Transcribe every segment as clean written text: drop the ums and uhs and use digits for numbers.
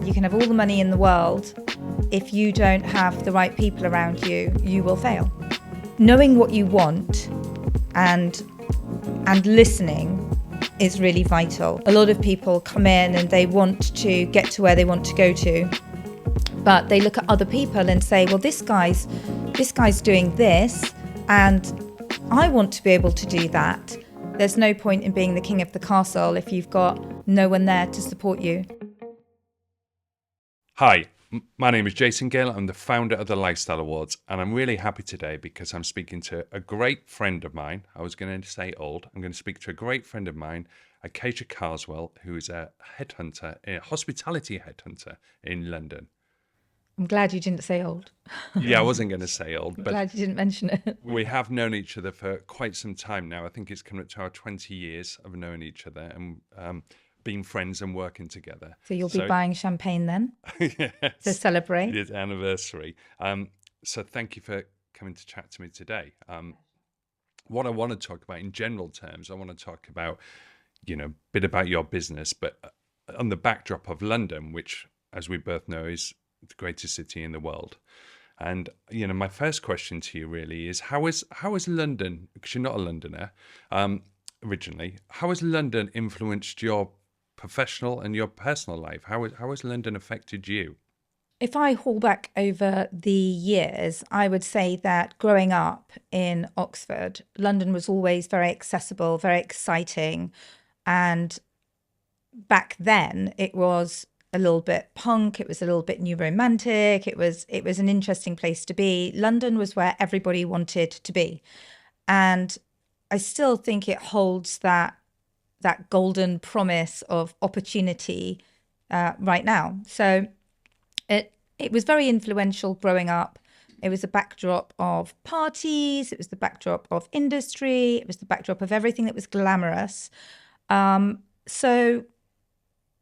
you can have all the money in the world. If you don't have the right people around you, you will fail. Knowing what you want and listening is really vital. A lot of people come in and they want to get to where they want to go to, but they look at other people and say, well, this guy's doing this, and I want to be able to do that. There's no point in being the king of the castle if you've got no one there to support you. Hi, my name is Jason Gale. I'm the founder of the Lifestyle Awards, and I'm really happy today because I'm speaking to a great friend of mine. I was going to say old. I'm going to speak to a great friend of mine, Akashia Carswell, who is a headhunter, a hospitality headhunter in London. I'm glad you didn't say old. Yeah, I wasn't going to say old, I'm but glad you didn't mention it. we have known each other for quite some time now. I think it's coming up to our 20 years of knowing each other and being friends and working together. So you'll be buying champagne then? Yes, to celebrate? It's anniversary. So thank you for coming to chat to me today. What I want to talk about in general terms, I want to talk about, a bit about your business, but on the backdrop of London, which, as we both know, is the greatest city in the world. And my first question to you really is how is London, because you're not a Londoner originally, how has London influenced your professional and your personal life? How has London affected you? If I haul back over the years, I would say that growing up in Oxford, London was always very accessible, very exciting. And back then it was a little bit punk, it was a little bit new romantic, it was an interesting place to be. London was where everybody wanted to be. And I still think it holds that golden promise of opportunity right now. So it was very influential growing up. It was a backdrop of parties, it was the backdrop of industry, it was the backdrop of everything that was glamorous. So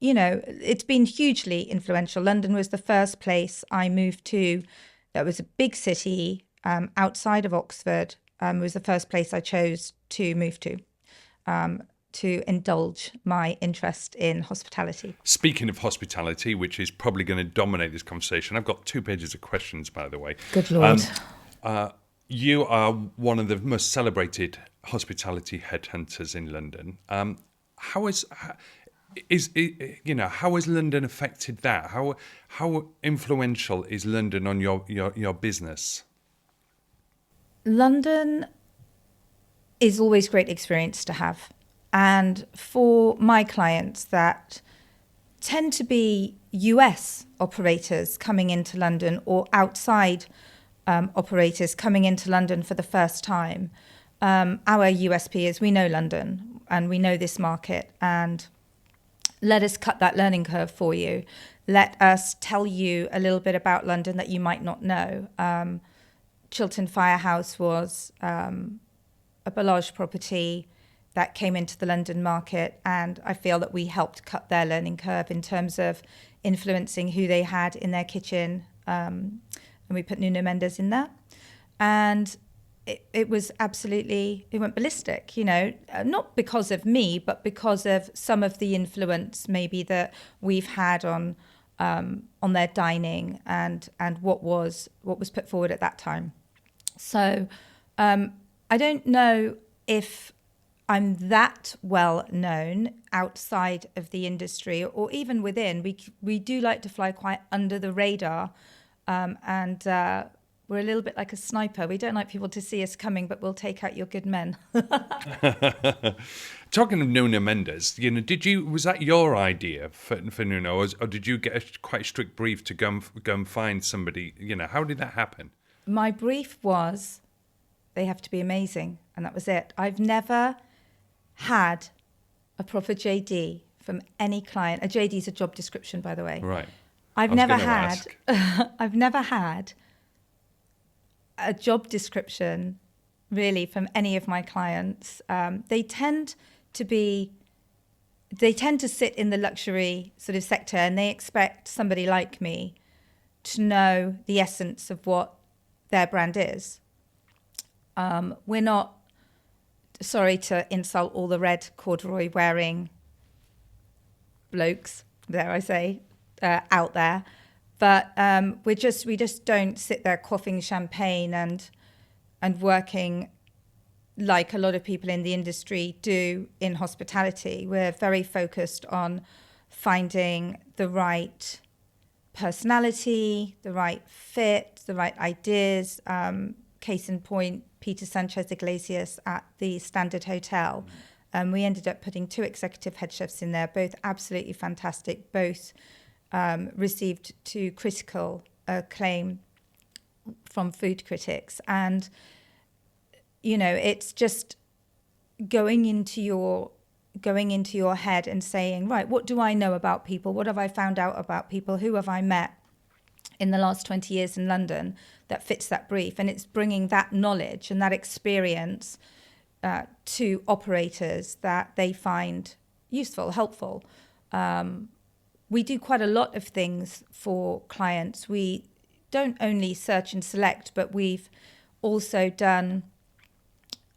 it's been hugely influential. London was the first place I moved to that was a big city outside of Oxford. It was the first place I chose to move to indulge my interest in hospitality. Speaking of hospitality, which is probably going to dominate this conversation, I've got 2 pages of questions, by the way. Good Lord. You are one of the most celebrated hospitality headhunters in London. How has London affected that? How influential is London on your business? London is always a great experience to have. And for my clients that tend to be US operators coming into London or outside operators coming into London for the first time, our USP is we know London and we know this market, and let us cut that learning curve for you. Let us tell you a little bit about London that you might not know. Chiltern Firehouse was a barrage property that came into the London market, and I feel that we helped cut their learning curve in terms of influencing who they had in their kitchen, and we put Nuno Mendes in there, and it was absolutely, it went ballistic, not because of me, but because of some of the influence maybe that we've had on their dining and what was put forward at that time. So I don't know if I'm that well known outside of the industry or even within. We do like to fly quite under the radar, and we're a little bit like a sniper. We don't like people to see us coming, but we'll take out your good men. Talking of Nuno Mendes, was that your idea for Nuno, or did you get a quite strict brief to go and find somebody? How did that happen? My brief was they have to be amazing, and that was it. I've never had a proper JD from any client. A JD is a job description, by the way. Right. I've never had a job description really from any of my clients. They tend to sit in the luxury sort of sector, and they expect somebody like me to know the essence of what their brand is. We're not, sorry to insult all the red corduroy wearing blokes, dare I say, out there. But we just don't sit there quaffing champagne and working like a lot of people in the industry do in hospitality. We're very focused on finding the right personality, the right fit, the right ideas. Case in point, Peter Sanchez Iglesias at the Standard Hotel. We ended up putting 2 executive head chefs in there, both absolutely fantastic, both received 2 critical acclaim from food critics. And, you know, it's just going into your head and saying, right, what do I know about people? What have I found out about people? Who have I met in the last 20 years in London that fits that brief? And it's bringing that knowledge and that experience to operators that they find useful, helpful. We do quite a lot of things for clients. We don't only search and select, but we've also done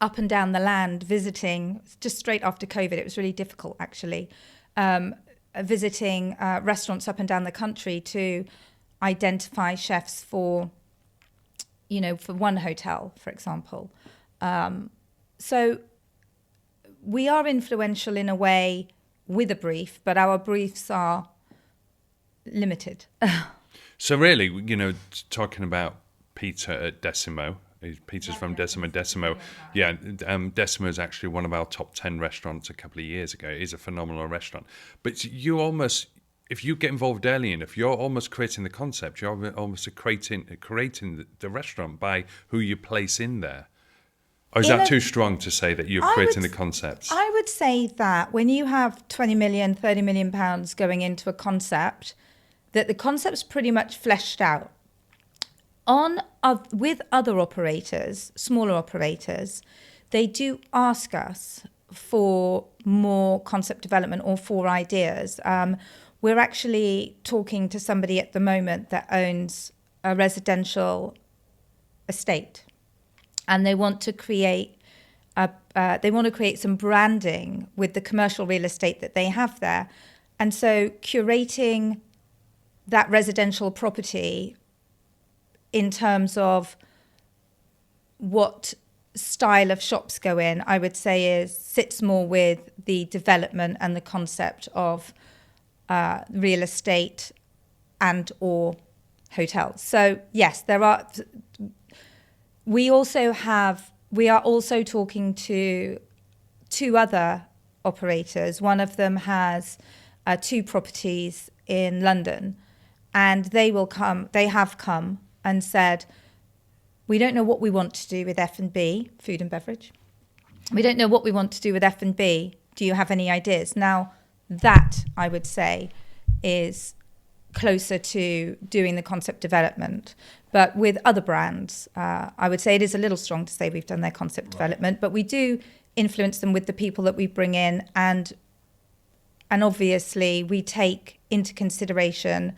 up and down the land visiting, just straight after COVID. It was really difficult, actually, visiting restaurants up and down the country to identify chefs for, you know, for one hotel, for example. So we are influential in a way with a brief, but our briefs are limited. So really, you know, talking about Peter at Decimo, Peter's from Decimo. Yeah, Decimo is actually one of our top 10 restaurants a couple of years ago. It is a phenomenal restaurant. But you almost, if you get involved early enough, you're almost creating the concept. You're almost creating the restaurant by who you place in there. Or is that too strong to say that you're creating the concepts? I would say that when you have 20 million, 30 million pounds going into a concept, that the concept's pretty much fleshed out. With other operators, smaller operators, they do ask us for more concept development or for ideas. We're actually talking to somebody at the moment that owns a residential estate, and they want to create some branding with the commercial real estate that they have there. And so curating that residential property in terms of what style of shops go in, I would say sits more with the development and the concept of real estate and or hotels. So yes, we are also talking to 2 other operators. One of them has 2 properties in London, and they have come and said, we don't know what we want to do with F&B, food and beverage. We don't know what we want to do with F&B. Do you have any ideas? Now, that, I would say, is closer to doing the concept development. But with other brands, I would say it is a little strong to say we've done their concept development, but we do influence them with the people that we bring in, and obviously we take into consideration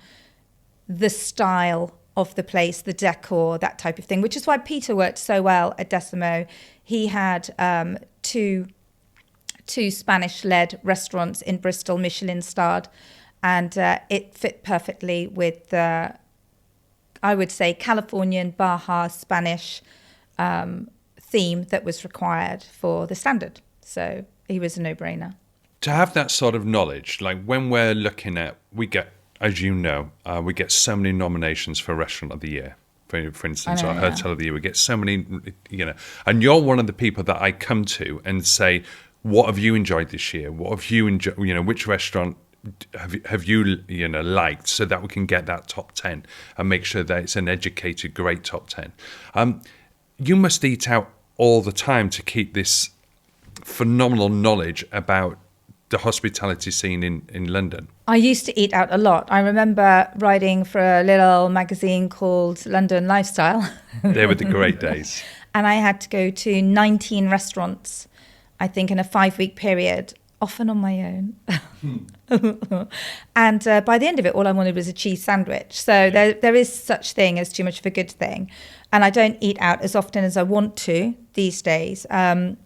the style of the place, the decor, that type of thing, which is why Peter worked so well at Decimo. He had 2 Spanish-led restaurants in Bristol, Michelin-starred, and it fit perfectly with the, I would say, Californian, Baja, Spanish theme that was required for the Standard. So he was a no-brainer. To have that sort of knowledge, like when we're looking at, we get, as you know, we get so many nominations for Restaurant of the Year, for instance, or Hotel of the Year. We get so many, you know, and you're one of the people that I come to and say, what have you enjoyed this year? What have you enjoyed, you know, which restaurant have you, you know, liked, so that we can get that top 10 and make sure that it's an educated, great top 10. You must eat out all the time to keep this phenomenal knowledge about the hospitality scene in London. I used to eat out a lot. I remember writing for a little magazine called London Lifestyle. They were the great days. And I had to go to 19 restaurants, I think, in a 5-week period, often on my own. And by the end of it, all I wanted was a cheese sandwich. So there is such thing as too much of a good thing. And I don't eat out as often as I want to these days. But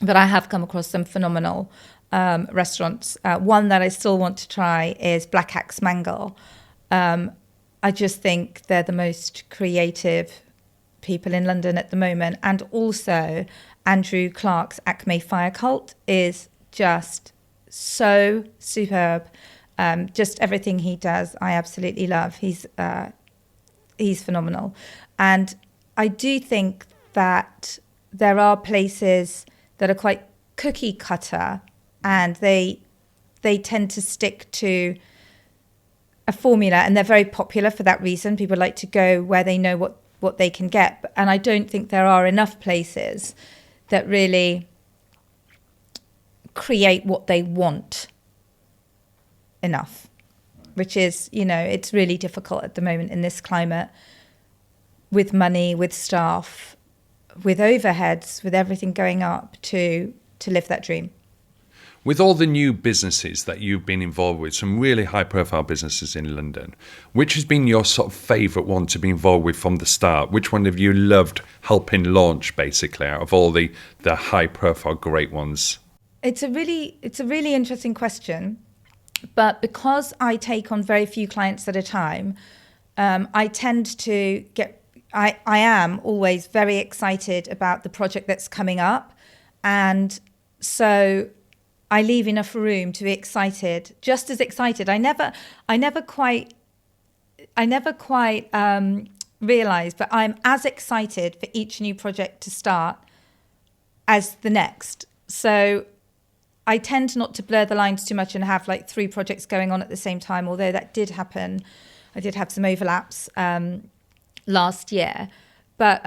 I have come across some phenomenal restaurants. One that I still want to try is Black Axe Mangal. I just think they're the most creative people in London at the moment. And also Andrew Clark's Acme Fire Cult is just so superb. Just everything he does, I absolutely love. He's phenomenal. And I do think that there are places that are quite cookie cutter, and they tend to stick to a formula, and they're very popular for that reason. People like to go where they know what they can get. And I don't think there are enough places that really create what they want enough, which is, it's really difficult at the moment in this climate, with money, with staff, with overheads, with everything going up, to live that dream. With all the new businesses that you've been involved with, some really high-profile businesses in London, which has been your sort of favourite one to be involved with from the start? Which one have you loved helping launch, basically, out of all the high-profile great ones? It's a really interesting question, but because I take on very few clients at a time, I tend to I am always very excited about the project that's coming up, and so I leave enough room to be excited, just as excited. I never quite realize, but I'm as excited for each new project to start as the next. So I tend not to blur the lines too much and have like 3 projects going on at the same time, although that did happen. I did have some overlaps last year, but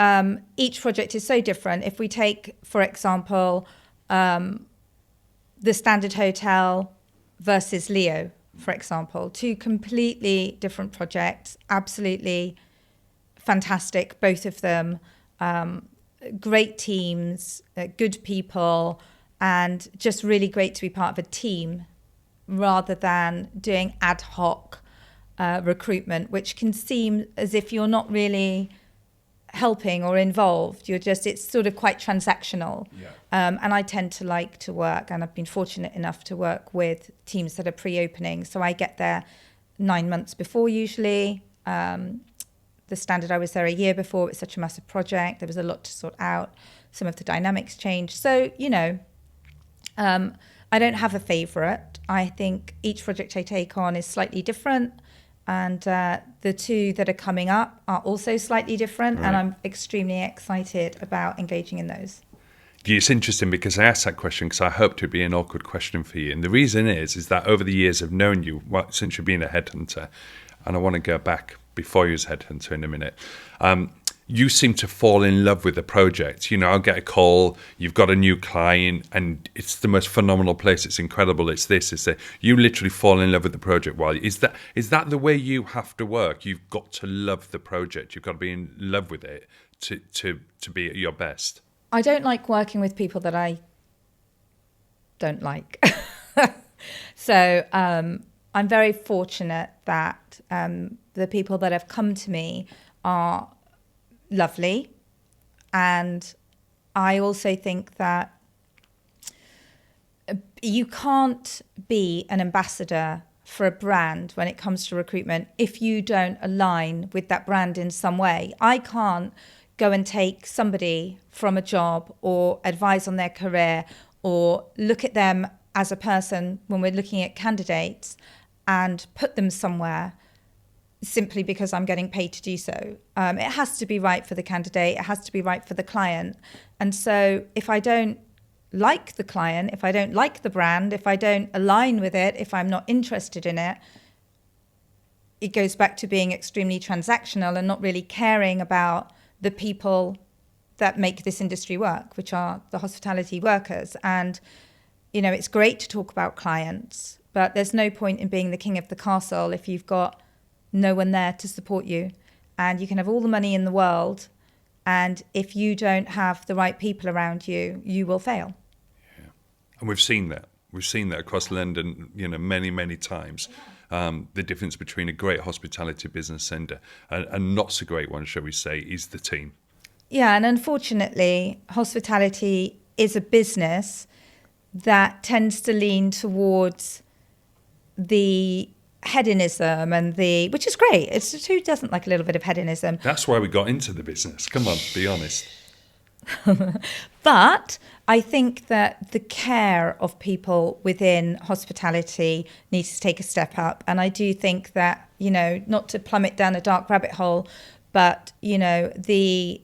each project is so different. If we take, for example, the Standard Hotel versus Leo, for example, 2 completely different projects, absolutely fantastic, both of them, great teams, good people, and just really great to be part of a team rather than doing ad hoc recruitment, which can seem as if you're not really helping or involved. It's sort of quite transactional. Yeah. And I tend to like to work, and I've been fortunate enough to work with teams that are pre-opening. So I get there 9 months before usually. The Standard, I was there a year before. It's such a massive project. There was a lot to sort out. Some of the dynamics changed. So, I don't have a favourite. I think each project I take on is slightly different. And the 2 that are coming up are also slightly different. Right. And I'm extremely excited about engaging in those. It's interesting because I asked that question because I hoped it would be an awkward question for you. And the reason is that over the years I've known you, since you've been a headhunter, and I want to go back before you was a headhunter in a minute, you seem to fall in love with the project. I'll get a call, you've got a new client, and it's the most phenomenal place. It's incredible. It's this, it's that. You literally fall in love with the project. Is that the way you have to work? You've got to love the project. You've got to be in love with it to be at your best. I don't like working with people that I don't like. So I'm very fortunate that the people that have come to me are lovely. And I also think that you can't be an ambassador for a brand when it comes to recruitment if you don't align with that brand in some way. I can't go and take somebody from a job or advise on their career or look at them as a person when we're looking at candidates and put them somewhere simply because I'm getting paid to do so. It has to be right for the candidate. It has to be right for the client. And so if I don't like the client, if I don't like the brand, if I don't align with it, if I'm not interested in it, it goes back to being extremely transactional and not really caring about the people that make this industry work, which are the hospitality workers. And, it's great to talk about clients, but there's no point in being the king of the castle if you've got no one there to support you. And you can have all the money in the world, and if you don't have the right people around you, you will fail. Yeah. And we've seen that. We've seen that across London, many, many times. The difference between a great hospitality business and a not so great one, shall we say, is the team. Yeah, and unfortunately, hospitality is a business that tends to lean towards the hedonism and which is great. It's who doesn't like a little bit of hedonism? That's why we got into the business. Come on, be honest. But I think that the care of people within hospitality needs to take a step up. And I do think that, not to plummet down a dark rabbit hole, but, the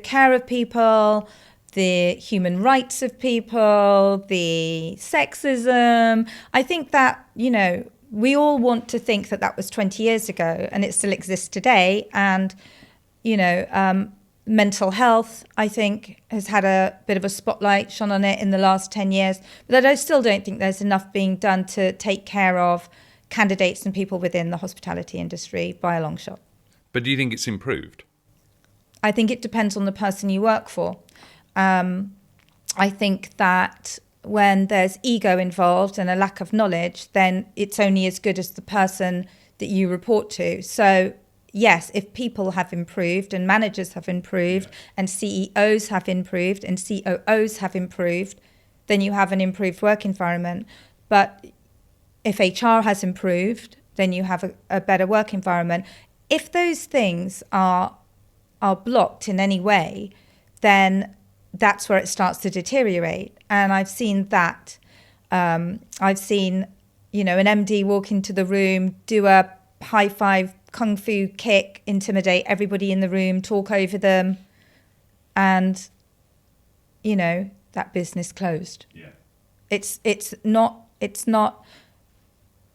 care of people, the human rights of people, the sexism, I think that, we all want to think that was 20 years ago and it still exists today. And, mental health, I think, has had a bit of a spotlight shone on it in the last 10 years. But I still don't think there's enough being done to take care of candidates and people within the hospitality industry by a long shot. But do you think it's improved? I think it depends on the person you work for. I think that when there's ego involved and a lack of knowledge, then it's only as good as the person that you report to. So yes, if people have improved and managers have improved and CEOs have improved and COOs have improved, then you have an improved work environment. But if HR has improved, then you have a better work environment. If those things are blocked in any way, then that's where it starts to deteriorate. And I've seen that. I've seen, an MD walk into the room, do a high five kung fu kick, intimidate everybody in the room, talk over them, and that business closed.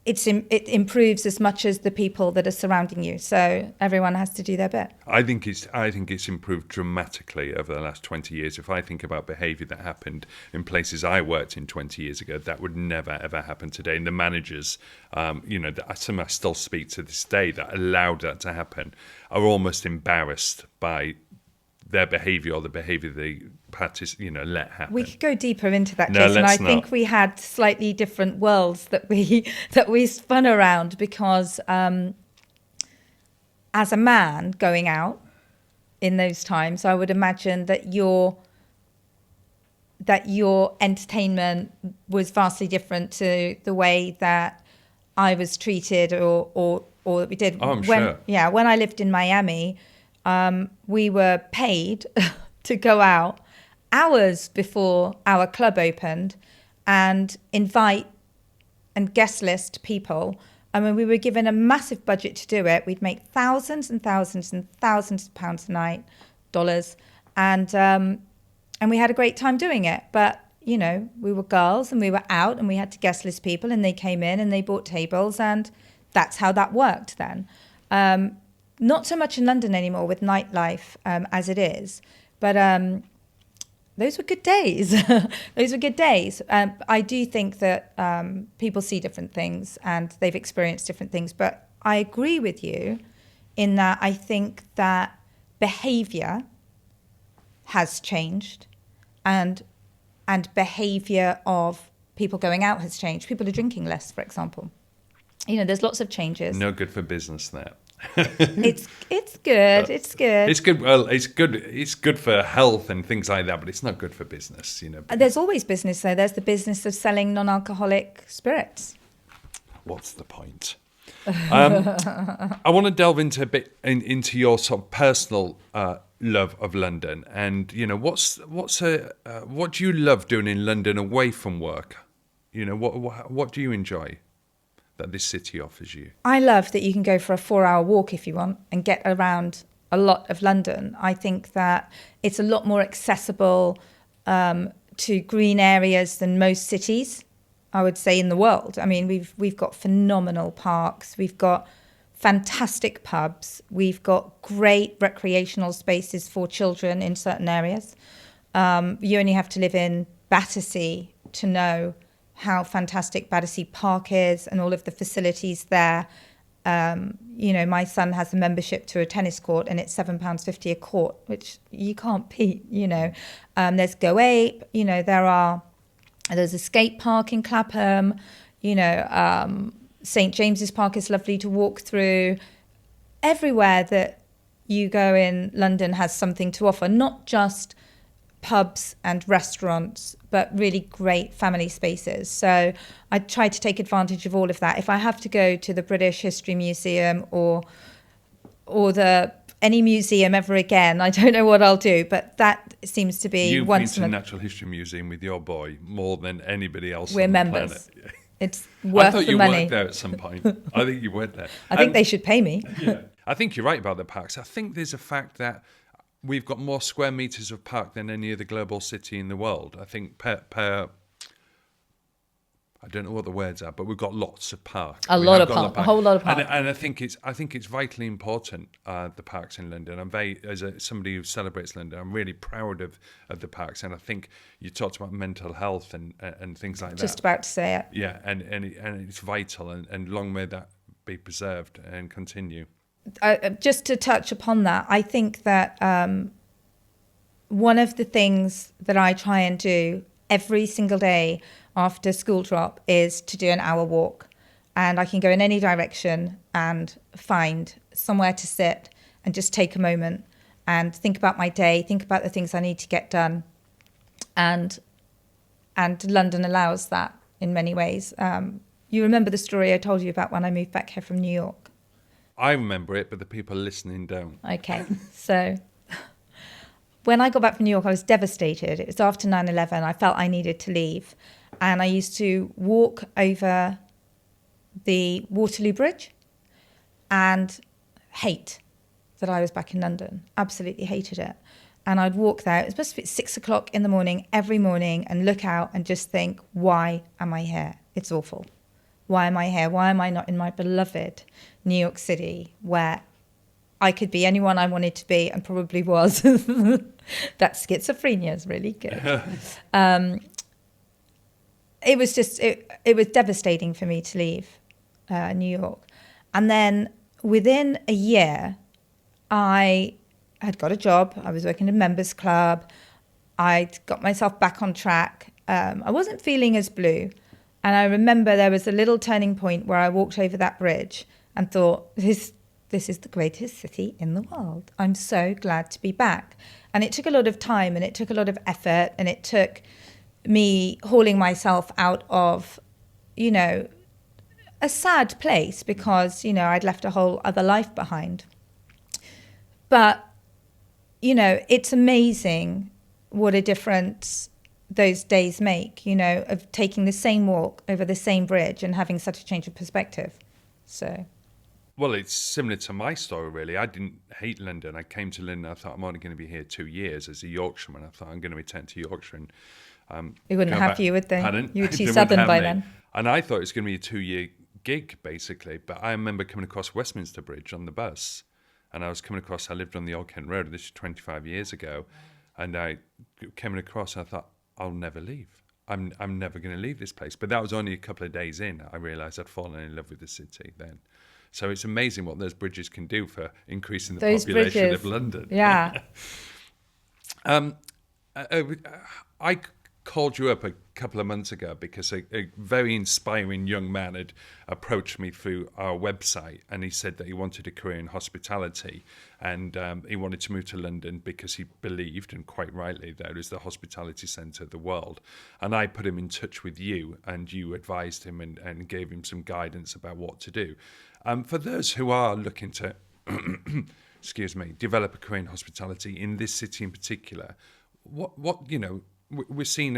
It improves as much as the people that are surrounding you, so everyone has to do their bit. I think it's improved dramatically over the last 20 years. If I think about behaviour that happened in places I worked in 20 years ago, that would never ever happen today. And the managers, some I still speak to this day that allowed that to happen, are almost embarrassed by their behaviour or the behaviour they let happen. We could go deeper into that, No, Jason. let's I think not. we had slightly different worlds that we spun around because as a man going out in those times, I would imagine that your entertainment was vastly different to the way that I was treated or that we did. Oh, I'm sure. sure. When I lived in Miami, we were paid to go out hours before our club opened and invite and guest list people. I mean, we were given a massive budget to do it. We'd make thousands and thousands and thousands of pounds a night, dollars, and we had a great time doing it. But we were girls and we were out and we had to guest list people, and they came in and they bought tables, and that's how that worked then. Not so much in London anymore with nightlife as it is, but those were good days. Those were good days. I do think that people see different things and they've experienced different things. But I agree with you in that I think that behaviour has changed and behaviour of people going out has changed. People are drinking less, for example. There's lots of changes. No good for business there. It's good. It's good. It's good. Well, it's good. It's good for health and things like that, but it's not good for business. There's always business though. There's the business of selling non-alcoholic spirits. What's the point? I want to delve into a bit into your sort of personal love of London, and what do you love doing in London away from work? What do you enjoy that this city offers you? I love that you can go for a 4-hour walk if you want and get around a lot of London. I think that it's a lot more accessible to green areas than most cities, I would say, in the world. I mean, we've got phenomenal parks, we've got fantastic pubs, we've got great recreational spaces for children in certain areas. You only have to live in Battersea to know how fantastic Battersea Park is and all of the facilities there. My son has a membership to a tennis court and it's £7.50 a court, which you can't beat. There's Go Ape, there's a skate park in Clapham, St James's Park is lovely to walk through. Everywhere that you go in London has something to offer, not just pubs and restaurants, but really great family spaces. So I try to take advantage of all of that. If I have to go to the British History Museum or any museum ever again, I don't know what I'll do, but that seems to be You've once been to the Natural History Museum with your boy more than anybody else we're on members. the planet. It's I worth thought the you money. worked there at some point. I think you went there. I think they should pay me. Yeah. I think you're right about the parks. I think there's a fact that we've got more square meters of park than any other global city in the world. I think per I don't know what the words are, but we've got lots of park. A whole lot of park. And I think it's vitally important, the parks in London. I'm as somebody who celebrates London, I'm really proud of the parks. And I think you talked about mental health and things like that. Just about to say it. Yeah, and it's vital, and long may that be preserved and continue. Just to touch upon that, I think that one of the things that I try and do every single day after school drop is to do an hour walk. And I can go in any direction and find somewhere to sit and just take a moment and think about my day, think about the things I need to get done. And London allows that in many ways. You remember the story I told you about when I moved back here from New York? I remember it, but the people listening don't. Okay, so when I got back from New York, I was devastated. It was after 9/11. I felt I needed to leave. And I used to walk over the Waterloo Bridge and hate that I was back in London. Absolutely hated it. And I'd walk there. It was supposed to be 6 o'clock in the morning, every morning, and look out and just think, why am I here? It's awful. Why am I here? Why am I not in my beloved New York City, where I could be anyone I wanted to be and probably was? That schizophrenia is really good. It was just, it was devastating for me to leave New York. And then within a year, I had got a job. I was working in a members club. I'd got myself back on track. I wasn't feeling as blue. And I remember there was a little turning point where I walked over that bridge and thought, this is the greatest city in the world. I'm so glad to be back. And it took a lot of time and it took a lot of effort and it took me hauling myself out of, a sad place because, I'd left a whole other life behind. But, it's amazing what a difference those days make, of taking the same walk over the same bridge and having such a change of perspective. So... Well, it's similar to my story, really. I didn't hate London. I came to London. I thought I'm only going to be here 2 years as a Yorkshireman. I thought I'm going to return to Yorkshire. And they wouldn't have you, would they? Pardon? You were too southern by then. And I thought it was going to be a 2-year gig, basically. But I remember coming across Westminster Bridge on the bus. And I lived on the Old Kent Road. This is 25 years ago. And I came across and I thought, I'll never leave. I'm never going to leave this place. But that was only a couple of days in. I realised I'd fallen in love with the city then. So it's amazing what those bridges can do for increasing the population of London. Yeah. I called you up a couple of months ago because a very inspiring young man had approached me through our website, and he said that he wanted a career in hospitality, and he wanted to move to London because he believed, and quite rightly, that it was the hospitality centre of the world. And I put him in touch with you, and you advised him and gave him some guidance about what to do. For those who are looking to, develop a career in hospitality in this city in particular, what we're seeing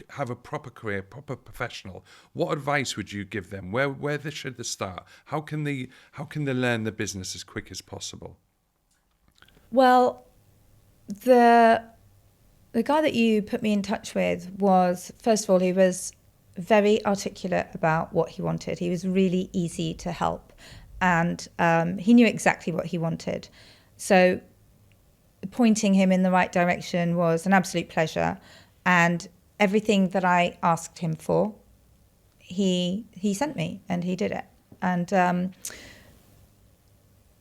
have a proper career, proper professional. What advice would you give them? Where should they start? How can they learn the business as quick as possible? Well, the guy that you put me in touch with was, first of all, he was very articulate about what he wanted. He was really easy to help, and he knew exactly what he wanted. So pointing him in the right direction was an absolute pleasure, and everything that I asked him for, he sent me, and he did it. And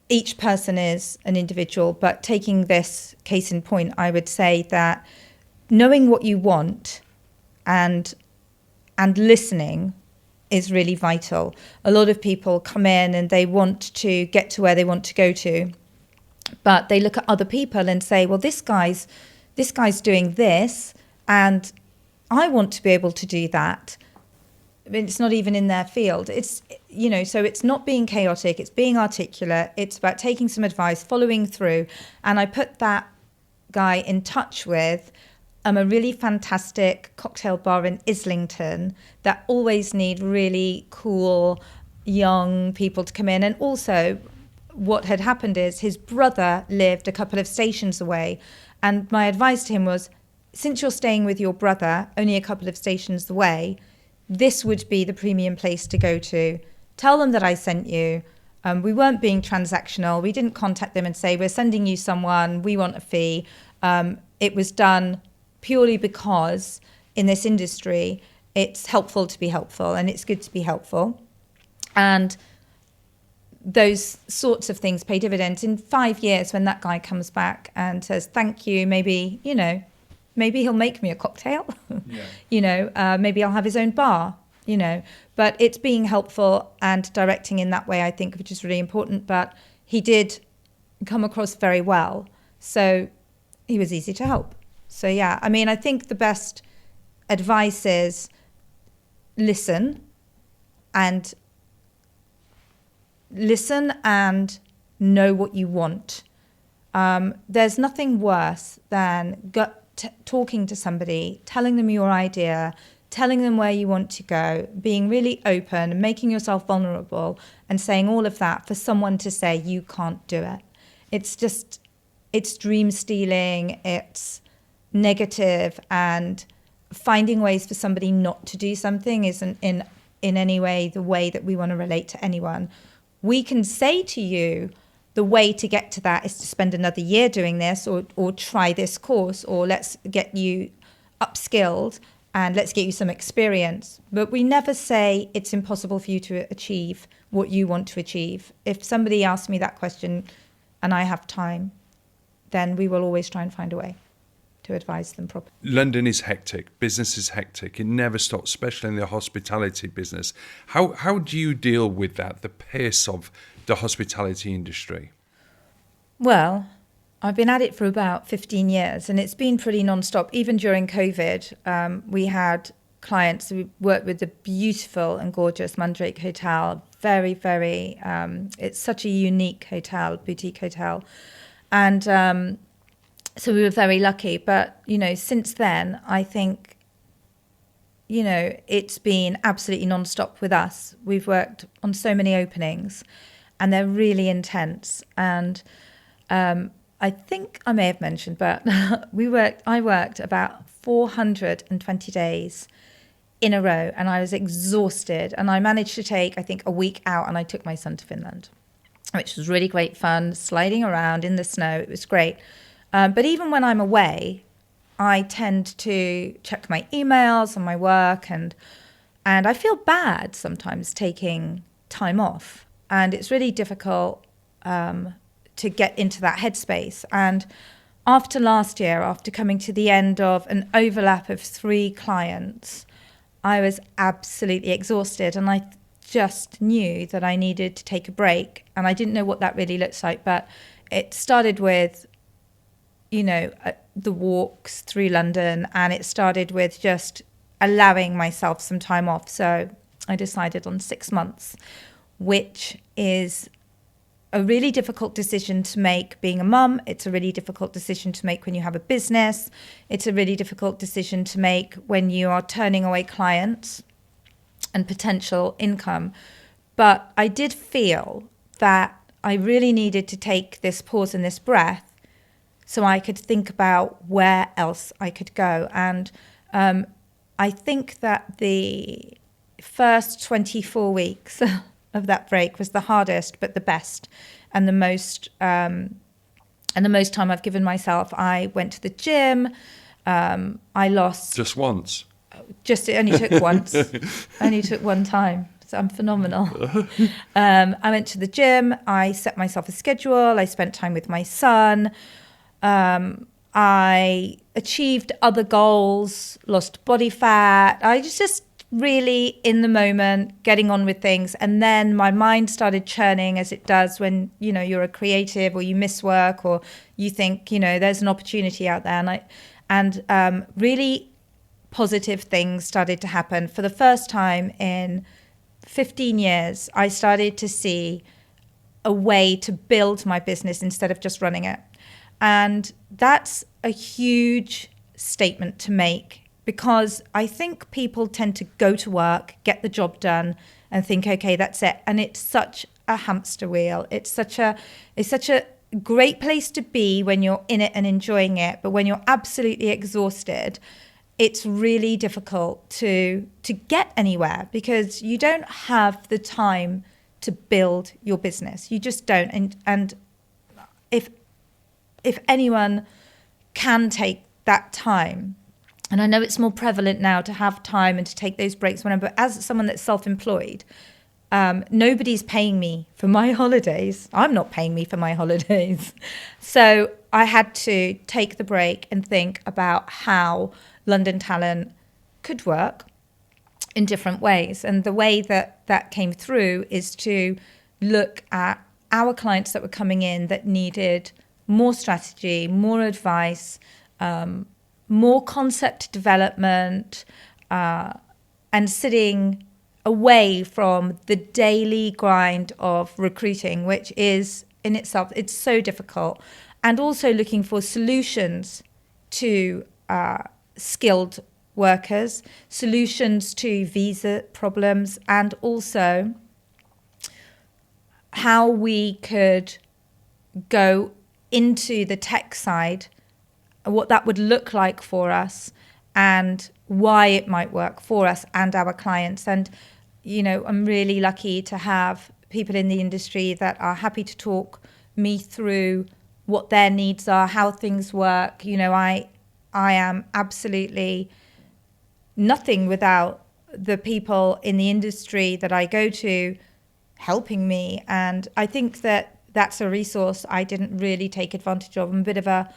each person is an individual, but taking this case in point, I would say that knowing what you want and listening is really vital. A lot of people come in and they want to get to where they want to go to, But they look at other people and say, well, this guy's doing this, and I want to be able to do that. I mean, it's not even in their field. It's, so it's not being chaotic, it's being articulate. It's about taking some advice, following through. And I put that guy in touch with a really fantastic cocktail bar in Islington that always need really cool young people to come in. And also what had happened is his brother lived a couple of stations away. And my advice to him was, since you're staying with your brother only a couple of stations away, this would be the premium place to go to. Tell them that I sent you. We weren't being transactional. We didn't contact them and say, we're sending you someone, we want a fee. It was done purely because in this industry, it's helpful to be helpful and it's good to be helpful. And those sorts of things pay dividends. In 5 years, when that guy comes back and says, thank you, maybe he'll make me a cocktail. Maybe I'll have his own bar, But it's being helpful and directing in that way, I think, which is really important. But he did come across very well. So he was easy to help. So, yeah, I mean, I think the best advice is listen and know what you want. There's nothing worse than talking to somebody, telling them your idea, telling them where you want to go, being really open, making yourself vulnerable, and saying all of that for someone to say you can't do it. It's dream stealing, it's negative, and finding ways for somebody not to do something isn't in any way the way that we want to relate to anyone. We can say to you, the way to get to that is to spend another year doing this, or try this course, or let's get you upskilled and let's get you some experience. But we never say it's impossible for you to achieve what you want to achieve. If somebody asks me that question and I have time, then we will always try and find a way to advise them properly. London is hectic. Business is hectic. It never stops, especially in the hospitality business. How do you deal with that, the pace of the hospitality industry? Well, I've been at it for about 15 years and it's been pretty non-stop. Even during COVID, we had clients who worked with the beautiful and gorgeous Mandrake Hotel. Very, very, it's such a unique hotel, boutique hotel. And so we were very lucky. But, since then, I think, it's been absolutely non-stop with us. We've worked on so many openings and they're really intense. And I think I may have mentioned, but I worked about 420 days in a row and I was exhausted. And I managed to take, I think, a week out and I took my son to Finland, which was really great fun, sliding around in the snow. It was great. But even when I'm away, I tend to check my emails and my work, and I feel bad sometimes taking time off. And it's really difficult to get into that headspace. And after last year, after coming to the end of an overlap of 3 clients, I was absolutely exhausted. And I just knew that I needed to take a break. And I didn't know what that really looks like. But it started with, the walks through London. And it started with just allowing myself some time off. So I decided on 6 months, which is a really difficult decision to make being a mum. It's a really difficult decision to make when you have a business. It's a really difficult decision to make when you are turning away clients and potential income. But I did feel that I really needed to take this pause and this breath so I could think about where else I could go. And I think that the first 24 weeks of that break was the hardest, but the best and the most time I've given myself. I went to the gym. I lost just once. It only took once. Only took one time. So I'm phenomenal. I went to the gym. I set myself a schedule. I spent time with my son. I achieved other goals. Lost body fat. I just really in the moment, getting on with things. And then my mind started churning, as it does when, you're a creative, or you miss work, or you think, there's an opportunity out there. And really positive things started to happen. For the first time in 15 years, I started to see a way to build my business instead of just running it. And that's a huge statement to make, because I think people tend to go to work, get the job done, and think, okay, that's it. And it's such a hamster wheel. It's such a great place to be when you're in it and enjoying it. But when you're absolutely exhausted, it's really difficult to get anywhere, because you don't have the time to build your business. You just don't. And if anyone can take that time, and I know it's more prevalent now to have time and to take those breaks, but as someone that's self-employed, nobody's paying me for my holidays. I'm not paying me for my holidays. So I had to take the break and think about how London Talent could work in different ways. And the way that came through is to look at our clients that were coming in that needed more strategy, more advice, more concept development, and sitting away from the daily grind of recruiting, which is in itself, it's so difficult. And also looking for solutions to skilled workers, solutions to visa problems, and also how we could go into the tech side, what that would look like for us, and why it might work for us and our clients. And, I'm really lucky to have people in the industry that are happy to talk me through what their needs are, how things work. I am absolutely nothing without the people in the industry that I go to helping me. And I think that that's a resource I didn't really take advantage of. I'm a bit of a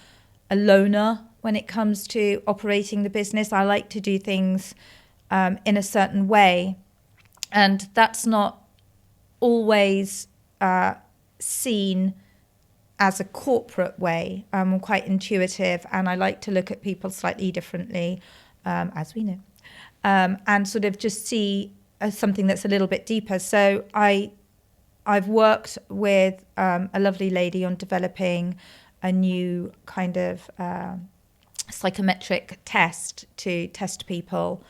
loner when it comes to operating the business. I like to do things in a certain way, and that's not always seen as a corporate way. I'm quite intuitive, and I like to look at people slightly differently, as we know, and sort of just see something that's a little bit deeper. So I've worked with a lovely lady on developing a new kind of psychometric test to test people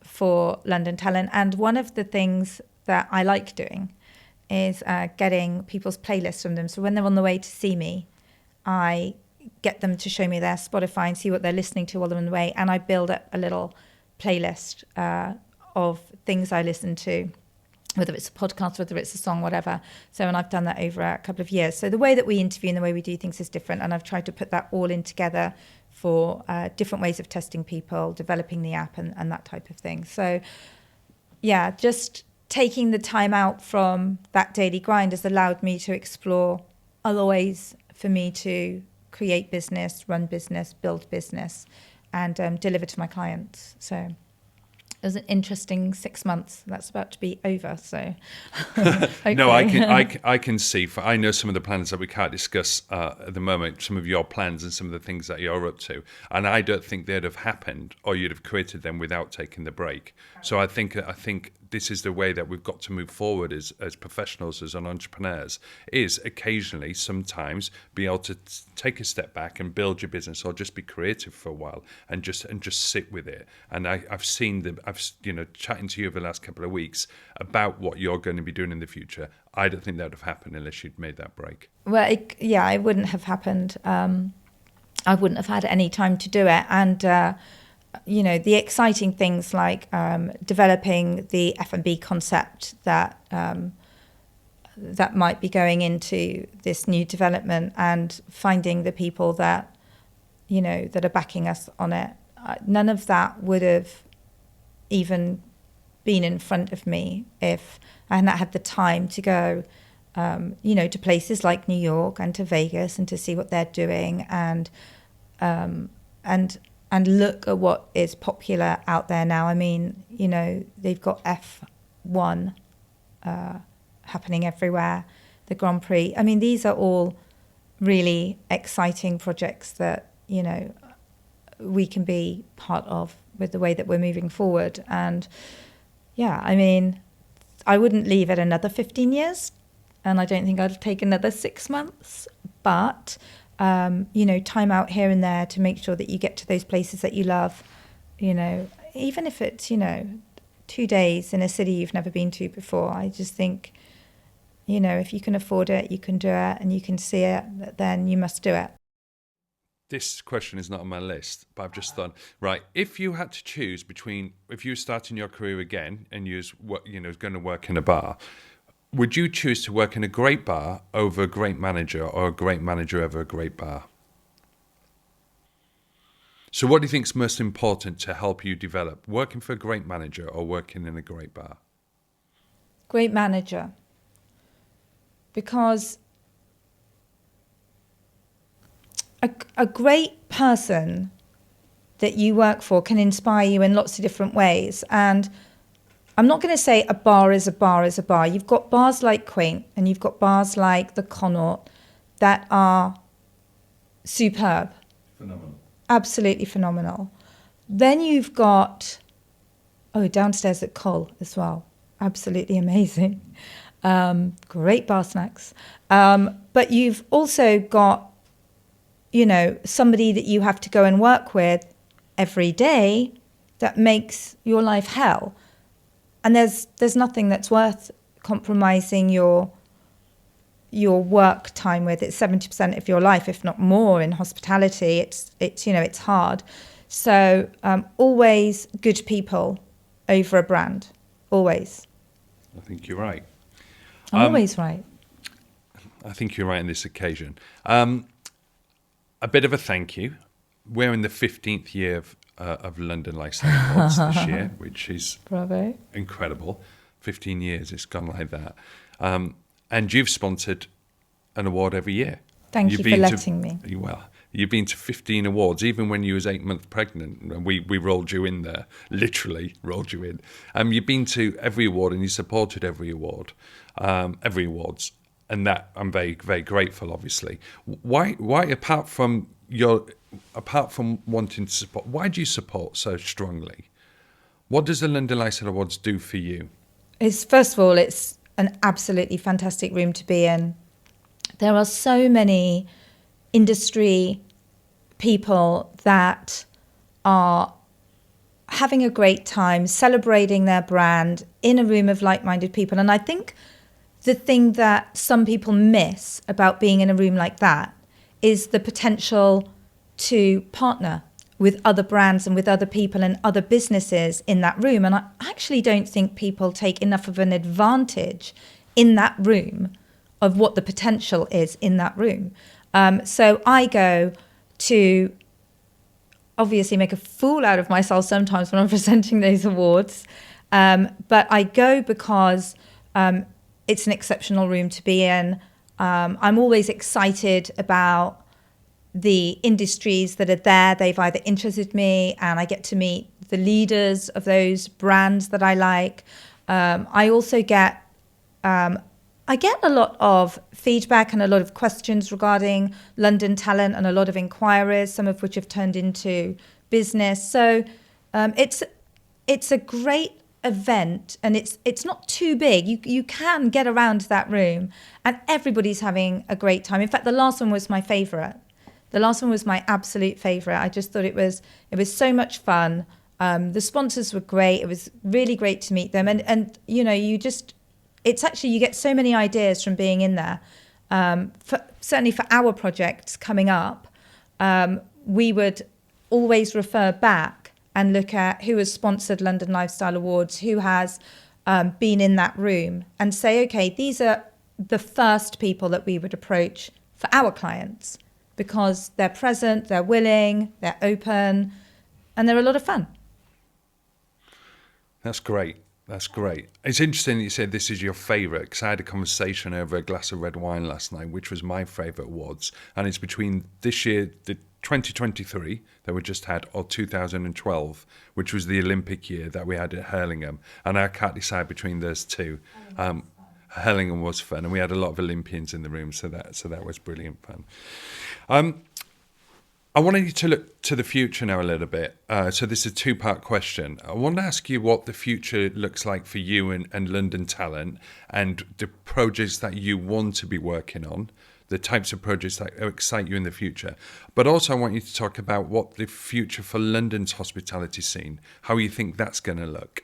for London Talent. And one of the things that I like doing is getting people's playlists from them. So when they're on the way to see me, I get them to show me their Spotify and see what they're listening to while they're on the way. And I build up a little playlist of things I listen to, whether it's a podcast, whether it's a song, whatever. So, and I've done that over a couple of years. So the way that we interview and the way we do things is different. And I've tried to put that all in together for different ways of testing people, developing the app and that type of thing. So yeah, just taking the time out from that daily grind has allowed me to explore other ways for me to create business, run business, build business, and deliver to my clients. So it was an interesting 6 months. That's about to be over. So no, I can see. I know some of the plans that we can't discuss at the moment. Some of your plans and some of the things that you're up to, and I don't think they'd have happened, or you'd have created them without taking the break. So I think this is the way that we've got to move forward as professionals, as entrepreneurs, is occasionally, sometimes, be able to take a step back and build your business, or just be creative for a while and just sit with it. And I've seen chatting to you over the last couple of weeks about what you're going to be doing in the future. I don't think that would have happened unless you'd made that break. Well, it wouldn't have happened. I wouldn't have had any time to do it. And the exciting things like developing the F&B concept that might be going into this new development, and finding the people that that are backing us on it. None of that would have even been in front of me if I hadn't had the time to go to places like New York and to Vegas and to see what they're doing, and and look at what is popular out there now. I mean, they've got F1 happening everywhere, the Grand Prix. I mean, these are all really exciting projects that, we can be part of with the way that we're moving forward. And yeah, I mean, I wouldn't leave it another 15 years, and I don't think I'd take another 6 months, but time out here and there to make sure that you get to those places that you love, even if it's, 2 days in a city you've never been to before. I just think, if you can afford it, you can do it, and you can see it, then you must do it. This question is not on my list, but I've just thought, right, if you had to choose between, if you were starting your career again and you was, going to work in a bar, would you choose to work in a great bar over a great manager, or a great manager over a great bar? So what do you think is most important to help you develop, working for a great manager or working in a great bar? Great manager. Because a great person that you work for can inspire you in lots of different ways. And I'm not going to say a bar is a bar is a bar. You've got bars like Quaint, and you've got bars like the Connaught that are superb. Phenomenal. Absolutely phenomenal. Then you've got, downstairs at Col as well. Absolutely amazing. Great bar snacks. But you've also got, somebody that you have to go and work with every day that makes your life hell. And there's nothing that's worth compromising your work time with. It's 70% of your life, if not more, in hospitality. It's hard. So always good people over a brand. Always. I think you're right. I'm always right. I think you're right on this occasion. A bit of a thank you. We're in the 15th year of London Lifestyle Awards this year, which is Bravo. Incredible. 15 years, it's gone like that. And you've sponsored an award every year. Thank you for letting me. Well, you've been to 15 awards, even when you was 8 months pregnant. We rolled you in there, literally rolled you in. You've been to every award, and you supported every award, every awards. And that I'm very, very grateful, obviously. Why apart from wanting to support, why do you support so strongly? What does the London Lifestyle Awards do for you? First of all, it's an absolutely fantastic room to be in. There are so many industry people that are having a great time, celebrating their brand in a room of like-minded people. And I think the thing that some people miss about being in a room like that is the potential to partner with other brands and with other people and other businesses in that room. And I actually don't think people take enough of an advantage in that room of what the potential is in that room. So I go to obviously make a fool out of myself sometimes when I'm presenting those awards. But I go because it's an exceptional room to be in. I'm always excited about the industries that are there. They've either interested me, and I get to meet the leaders of those brands that I like. I also get a lot of feedback and a lot of questions regarding London talent, and a lot of inquiries, some of which have turned into business. So it's a great event, and it's not too big. You can get around that room, and everybody's having a great time. In fact, the last one was my favorite. The last one was my absolute favorite. I just thought it was so much fun. The sponsors were great. It was really great to meet them, and it's actually, you get so many ideas from being in there. Certainly for our projects coming up, we would always refer back and look at who has sponsored London Lifestyle Awards, who has been in that room, and say, okay, these are the first people that we would approach for our clients, because they're present, they're willing, they're open, and they're a lot of fun. That's great. That's great. It's interesting that you said this is your favourite, because I had a conversation over a glass of red wine last night, which was my favourite awards. And it's between this year, the 2023 that we just had, or 2012, which was the Olympic year that we had at Hurlingham. And I can't decide between those two. Hurlingham was fun, and we had a lot of Olympians in the room, so that was brilliant fun. I wanted you to look to the future now a little bit. So this is a two-part question. I want to ask you what the future looks like for you and London Talent, and the projects that you want to be working on, the types of projects that excite you in the future. But also I want you to talk about what the future for London's hospitality scene, how you think that's going to look.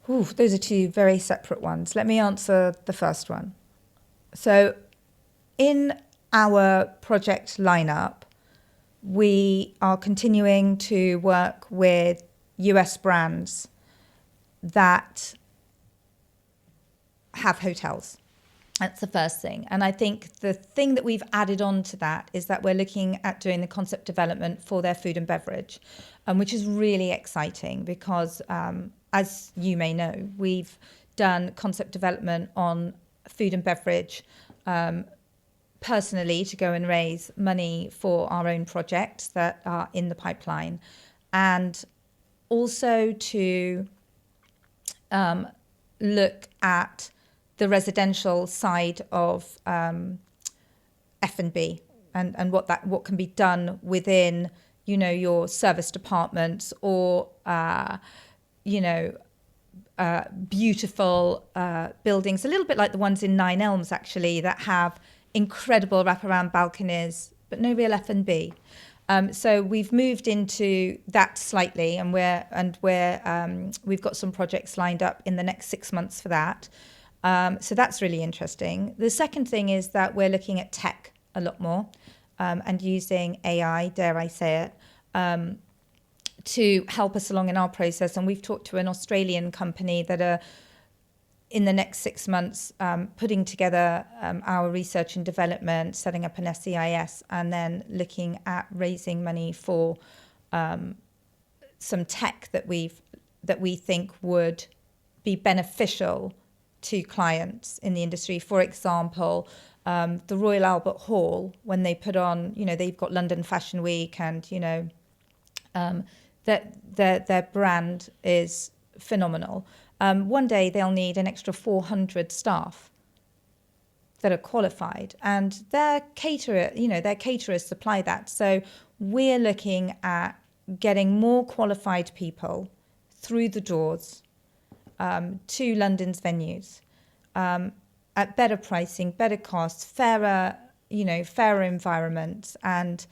Ooh, those are two very separate ones. Let me answer the first one. So in our project lineup, we are continuing to work with US brands that have hotels. That's the first thing. And I think the thing that we've added on to that is that we're looking at doing the concept development for their food and beverage, which is really exciting because, as you may know, we've done concept development on food and beverage personally to go and raise money for our own projects that are in the pipeline, and also to look at the residential side of F&B and what can be done within, your service departments or, beautiful buildings, a little bit like the ones in Nine Elms, actually, that have incredible wraparound balconies, but no real F&B. So we've moved into that slightly, and we've got some projects lined up in the next 6 months for that. So that's really interesting. The second thing is that we're looking at tech a lot more and using AI, dare I say it, to help us along in our process. And we've talked to an Australian company that are in the next 6 months putting together our research and development, setting up an SEIS, and then looking at raising money for some tech that we think would be beneficial to clients in the industry. For example, the Royal Albert Hall, when they put on, they've got London Fashion Week, and their brand is phenomenal. One day they'll need an extra 400 staff that are qualified, and their caterers supply that. So we're looking at getting more qualified people through the doors to London's venues at better pricing, better costs, fairer environments, and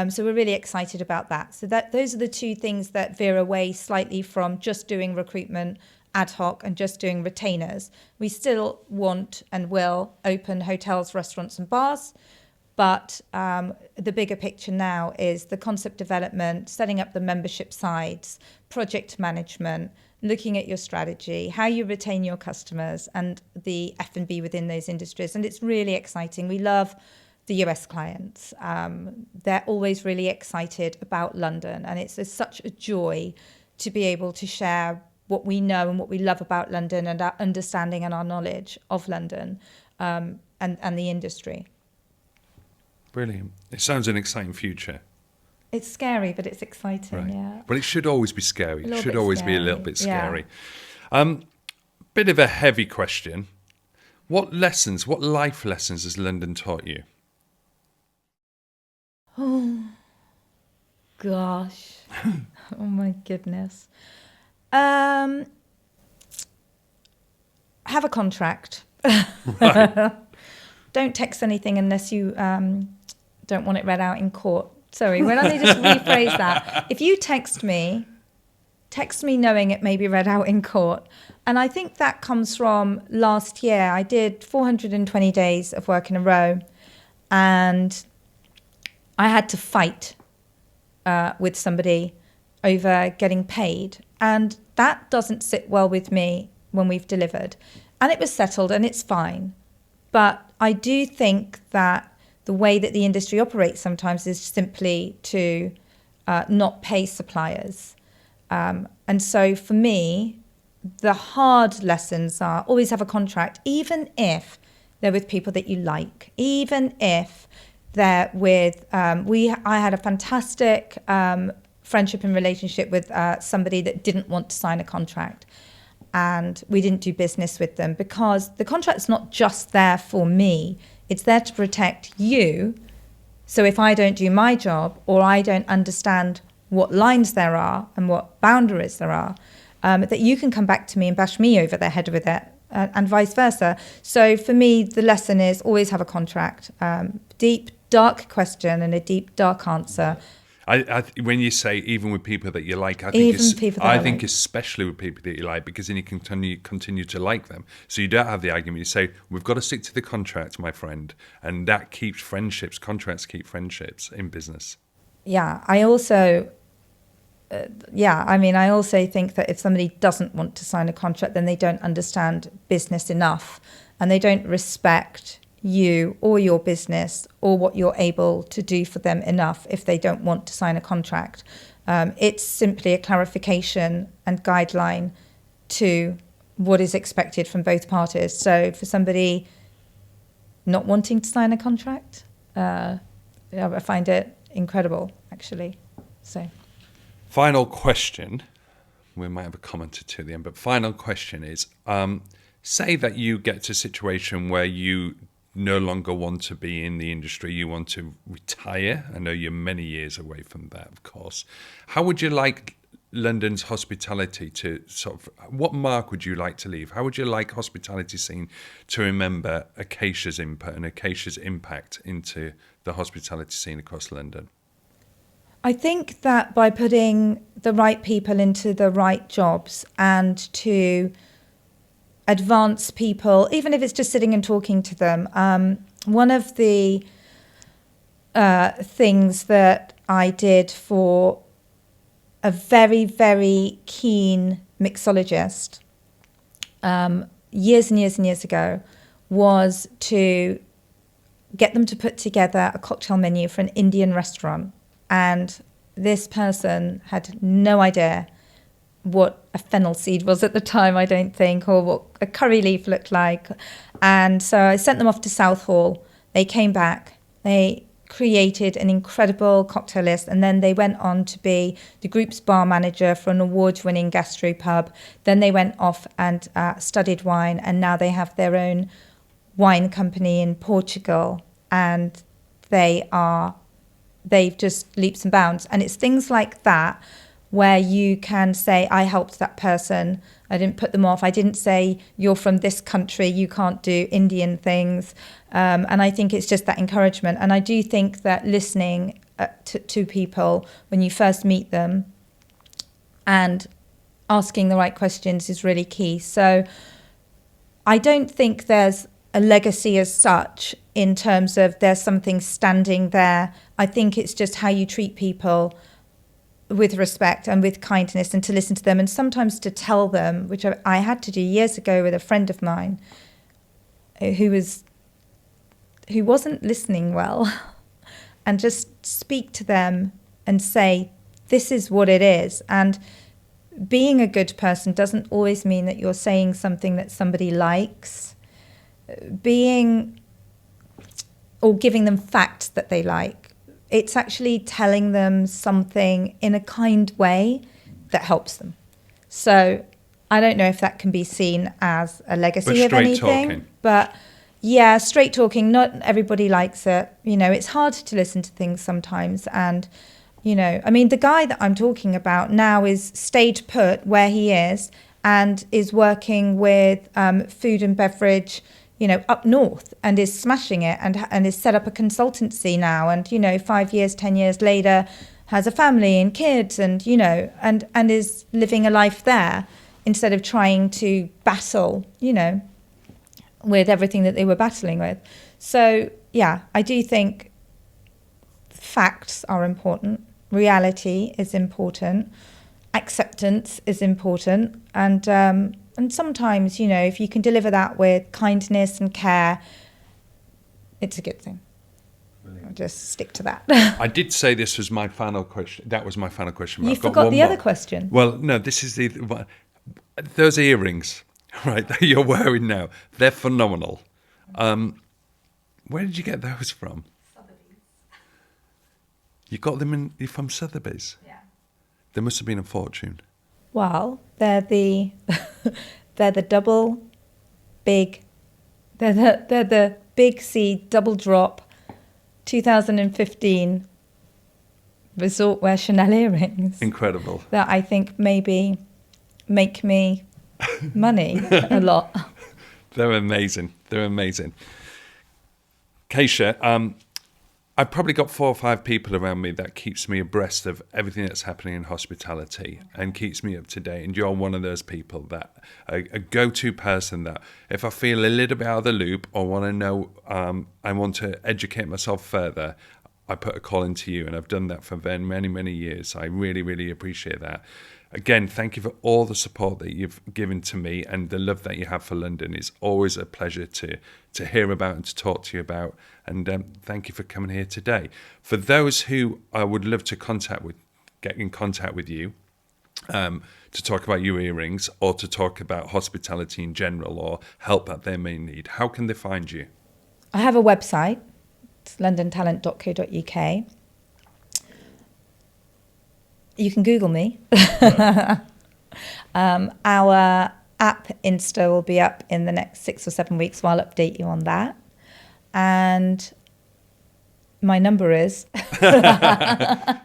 so we're really excited about that. So those are the two things that veer away slightly from just doing recruitment ad hoc and just doing retainers. We still want and will open hotels, restaurants, and bars, but the bigger picture now is the concept development, setting up the membership sides, project management, looking at your strategy, how you retain your customers, and the F&B within those industries. And it's really exciting. We love the US clients. They're always really excited about London, and it's such a joy to be able to share what we know and what we love about London, and our understanding and our knowledge of London and the industry. Brilliant. It sounds an exciting future. It's scary, but it's exciting, right. Yeah. But it should always be scary. It should always be a little bit scary. Yeah. Bit of a heavy question. What life lessons has London taught you? Oh, gosh. Oh, my goodness. Have a contract. Right. Don't text anything unless you don't want it read out in court. Sorry, why don't they just rephrase that? If you text me knowing it may be read out in court. And I think that comes from last year. I did 420 days of work in a row, and I had to fight with somebody over getting paid. And that doesn't sit well with me when we've delivered. And it was settled, and it's fine. But I do think that the way that the industry operates sometimes is simply to not pay suppliers. And so for me, the hard lessons are always have a contract, even if they're with people that you like, even if there with, I had a fantastic friendship and relationship with somebody that didn't want to sign a contract. And we didn't do business with them because the contract's not just there for me. It's there to protect you. So if I don't do my job or I don't understand what lines there are and what boundaries there are, that you can come back to me and bash me over the head with it, and vice versa. So for me, the lesson is always have a contract. Deep, dark question and a deep, dark answer. When you say even with people that you like, I think especially with people that you like, because then you can continue to like them. So you don't have the argument. You say, we've got to stick to the contract, my friend. And that keeps friendships, contracts keep friendships in business. Yeah, I also think that if somebody doesn't want to sign a contract, then they don't understand business enough and they don't respect you or your business or what you're able to do for them enough if they don't want to sign a contract. It's simply a clarification and guideline to what is expected from both parties. So for somebody not wanting to sign a contract, I find it incredible, actually. So, final question. We might have a comment or two at the end, but final question is, say that you get to a situation where you no longer want to be in the industry, you want to retire. I know you're many years away from that, of course. How would you like London's hospitality to what mark would you like to leave? How would you like hospitality scene to remember Akashia's input and Akashia's impact into the hospitality scene across London? I think that by putting the right people into the right jobs and to advance people, even if it's just sitting and talking to them. One of the things that I did for a very, very keen mixologist years and years and years ago was to get them to put together a cocktail menu for an Indian restaurant. And this person had no idea what a fennel seed was at the time, I don't think, or what a curry leaf looked like. And so I sent them off to Southall. They came back. They created an incredible cocktail list, and then they went on to be the group's bar manager for an award-winning gastropub. Then they went off and studied wine, and now they have their own wine company in Portugal, and they've just leaps and bounds. And it's things like that where you can say, I helped that person. I didn't put them off. I didn't say, you're from this country, you can't do Indian things. And I think it's just that encouragement. And I do think that listening to people when you first meet them and asking the right questions is really key. So I don't think there's a legacy as such in terms of there's something standing there. I think it's just how you treat people with respect and with kindness, and to listen to them, and sometimes to tell them, which I had to do years ago with a friend of mine who wasn't listening well, and just speak to them and say, this is what it is. And being a good person doesn't always mean that you're saying something that somebody likes. Or giving them facts that they like. It's actually telling them something in a kind way that helps them. So I don't know if that can be seen as a legacy of anything. Talking. But yeah, straight talking, not everybody likes it. It's hard to listen to things sometimes. And, the guy that I'm talking about now is stayed put where he is and is working with food and beverage up north, and is smashing it, and is set up a consultancy now, and 5 years, 10 years later has a family and kids, and and is living a life there instead of trying to battle with everything that they were battling with. So yeah, I do think facts are important, reality is important, acceptance is important, and sometimes, if you can deliver that with kindness and care, it's a good thing. Brilliant. I'll just stick to that. I did say this was my final question. That was my final question. You forgot the other question. Well, no, this is those earrings, right, that you're wearing now. They're phenomenal. Where did you get those from? You got them you're from Sotheby's? Yeah. There must have been a fortune. Well, they're the they're the double big they're the big C double drop 2015 resort wear Chanel earrings. Incredible. That I think maybe make me money a lot. They're amazing. They're amazing. Akashia, I've probably got 4 or 5 people around me that keeps me abreast of everything that's happening in hospitality and keeps me up to date. And you're one of those people that a go-to person that if I feel a little bit out of the loop or want to know, I want to educate myself further, I put a call into you, and I've done that for many, many years. I really, really appreciate that. Again, thank you for all the support that you've given to me and the love that you have for London. It's always a pleasure to hear about and to talk to you about. And thank you for coming here today. For those who I would love to get in contact with you to talk about your earrings or to talk about hospitality in general or help that they may need, how can they find you? I have a website. It's londontalent.co.uk. You can Google me. Our app Insta will be up in the next 6 or 7 weeks, so I'll update you on that. And my number is...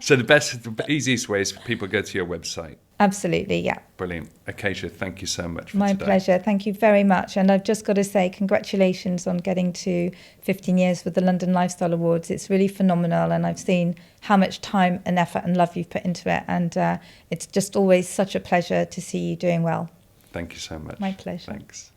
So the easiest way is for people to go to your website. Absolutely, yeah. Brilliant. Akashia, thank you so much for My today. pleasure. Thank you very much. And I've just got to say congratulations on getting to 15 years with the London Lifestyle Awards. It's really phenomenal, and I've seen how much time and effort and love you've put into it. And it's just always such a pleasure to see you doing well. Thank you so much. My pleasure. Thanks.